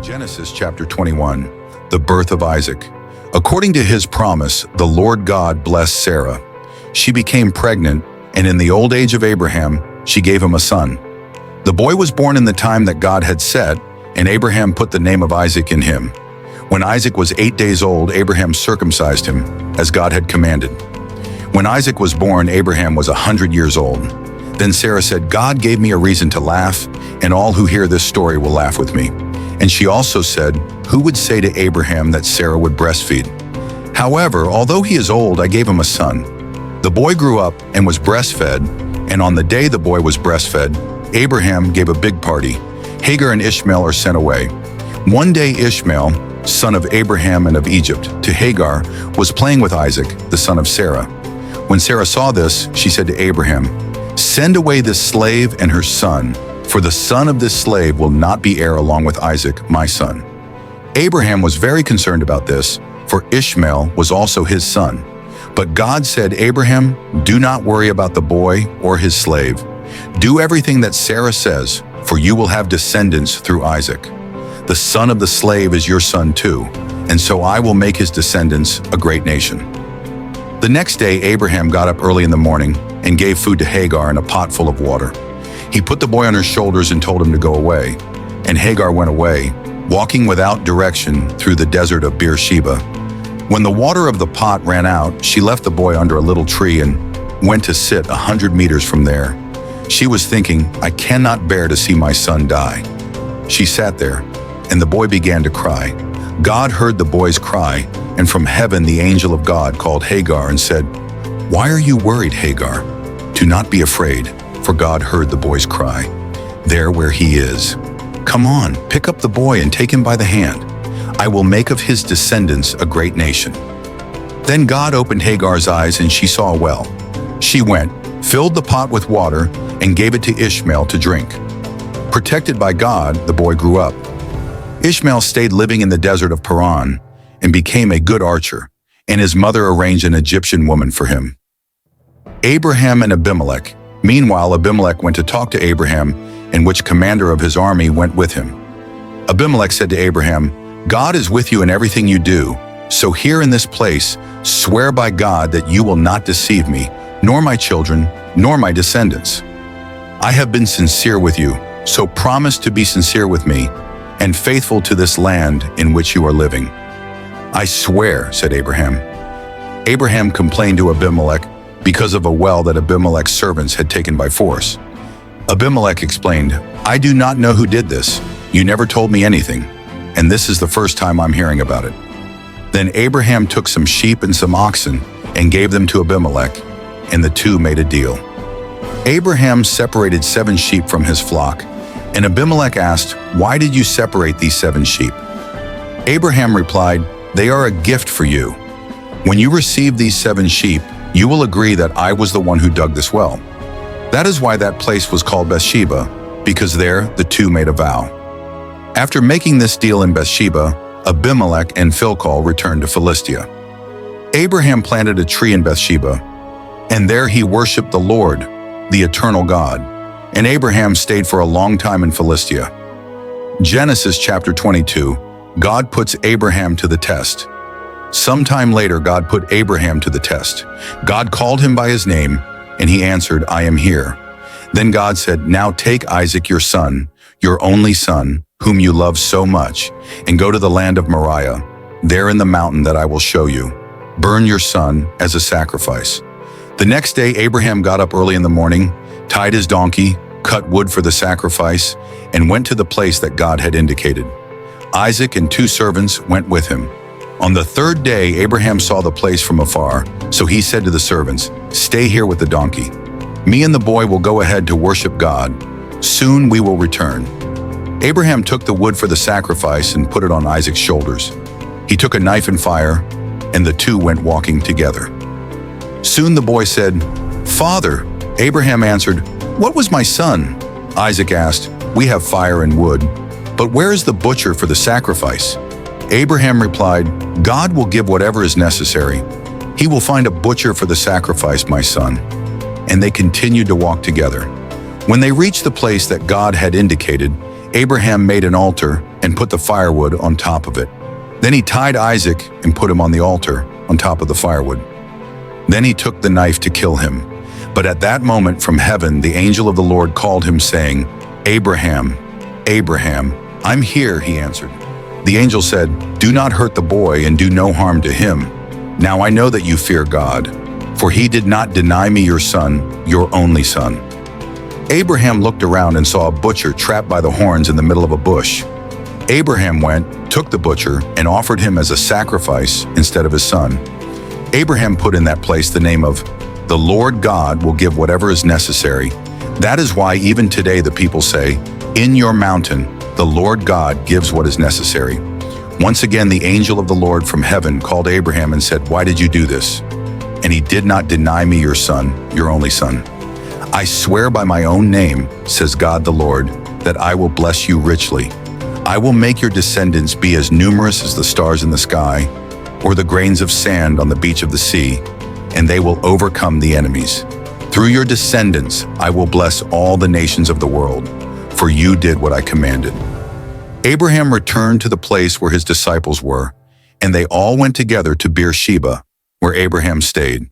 Genesis chapter 21, the birth of Isaac. According to his promise, the Lord God blessed Sarah. She became pregnant, and in the old age of Abraham, she gave him a son. The boy was born in the time that God had set, and Abraham put the name of Isaac in him. When Isaac was 8 days old, Abraham circumcised him, as God had commanded. When Isaac was born, Abraham was 100 years old. Then Sarah said, "God gave me a reason to laugh, and all who hear this story will laugh with me." And she also said, "Who would say to Abraham that Sarah would breastfeed? However, although he is old, I gave him a son." The boy grew up and was breastfed, and on the day the boy was breastfed, Abraham gave a big party. Hagar and Ishmael are sent away. One day Ishmael, son of Abraham and of Egypt, to Hagar, was playing with Isaac, the son of Sarah. When Sarah saw this, she said to Abraham, "Send away this slave and her son, for the son of this slave will not be heir along with Isaac, my son." Abraham was very concerned about this, for Ishmael was also his son. But God said, "Abraham, do not worry about the boy or his slave. Do everything that Sarah says, for you will have descendants through Isaac. The son of the slave is your son too, and so I will make his descendants a great nation." The next day, Abraham got up early in the morning and gave food to Hagar in a pot full of water. He put the boy on her shoulders and told him to go away. And Hagar went away, walking without direction through the desert of Beersheba. When the water of the pot ran out, she left the boy under a little tree and went to sit 100 meters from there. She was thinking, "I cannot bear to see my son die." She sat there, and the boy began to cry. God heard the boy's cry, and from heaven the angel of God called Hagar and said, "Why are you worried, Hagar? Do not be afraid, for God heard the boy's cry. There where he is. Come on, pick up the boy and take him by the hand. I will make of his descendants a great nation." Then God opened Hagar's eyes and she saw a well. She went, filled the pot with water, and gave it to Ishmael to drink. Protected by God, the boy grew up. Ishmael stayed living in the desert of Paran and became a good archer, and his mother arranged an Egyptian woman for him. Abraham and Abimelech. Meanwhile, Abimelech went to talk to Abraham, and which commander of his army went with him. Abimelech said to Abraham, "God is with you in everything you do, so here in this place, swear by God that you will not deceive me, nor my children, nor my descendants. I have been sincere with you, so promise to be sincere with me, and faithful to this land in which you are living." "I swear," said Abraham. Abraham complained to Abimelech because of a well that Abimelech's servants had taken by force. Abimelech explained, "I do not know who did this. You never told me anything, and this is the first time I'm hearing about it." Then Abraham took some sheep and some oxen and gave them to Abimelech, and the two made a deal. Abraham separated 7 sheep from his flock, and Abimelech asked, "Why did you separate these 7 sheep?" Abraham replied, "They are a gift for you. When you receive these 7 sheep, you will agree that I was the one who dug this well." That is why that place was called Beersheba, because there the two made a vow. After making this deal in Beersheba, Abimelech and Phicol returned to Philistia. Abraham planted a tree in Beersheba, and there he worshipped the Lord, the eternal God. And Abraham stayed for a long time in Philistia. Genesis chapter 22, God puts Abraham to the test. Sometime later, God put Abraham to the test. God called him by his name, and he answered, "I am here." Then God said, "Now take Isaac your son, your only son, whom you love so much, and go to the land of Moriah, there in the mountain that I will show you. Burn your son as a sacrifice." The next day, Abraham got up early in the morning, tied his donkey, cut wood for the sacrifice, and went to the place that God had indicated. Isaac and 2 servants went with him. On the 3rd day, Abraham saw the place from afar, so he said to the servants, "Stay here with the donkey. Me and the boy will go ahead to worship God. Soon we will return." Abraham took the wood for the sacrifice and put it on Isaac's shoulders. He took a knife and fire, and the two went walking together. Soon the boy said, "Father." Abraham answered, "What was my son?" Isaac asked, "We have fire and wood, but where is the butcher for the sacrifice?" Abraham replied, "God will give whatever is necessary. He will find a butcher for the sacrifice, my son." And they continued to walk together. When they reached the place that God had indicated, Abraham made an altar and put the firewood on top of it. Then he tied Isaac and put him on the altar on top of the firewood. Then he took the knife to kill him. But at that moment from heaven the angel of the Lord called him, saying, "Abraham, Abraham." "I'm here," he answered. The angel said, "Do not hurt the boy and do no harm to him. Now I know that you fear God, for he did not deny me your son, your only son." Abraham looked around and saw a butcher trapped by the horns in the middle of a bush. Abraham went, took the butcher, and offered him as a sacrifice instead of his son. Abraham put in that place the name of, "The Lord God will give whatever is necessary." That is why even today the people say, "In your mountain, the Lord God gives what is necessary." Once again, the angel of the Lord from heaven called Abraham and said, "Why did you do this?" "And he did not deny me your son, your only son. I swear by my own name, says God the Lord, that I will bless you richly. I will make your descendants be as numerous as the stars in the sky, or the grains of sand on the beach of the sea, and they will overcome the enemies. Through your descendants, I will bless all the nations of the world, for you did what I commanded." Abraham returned to the place where his disciples were, and they all went together to Beersheba, where Abraham stayed.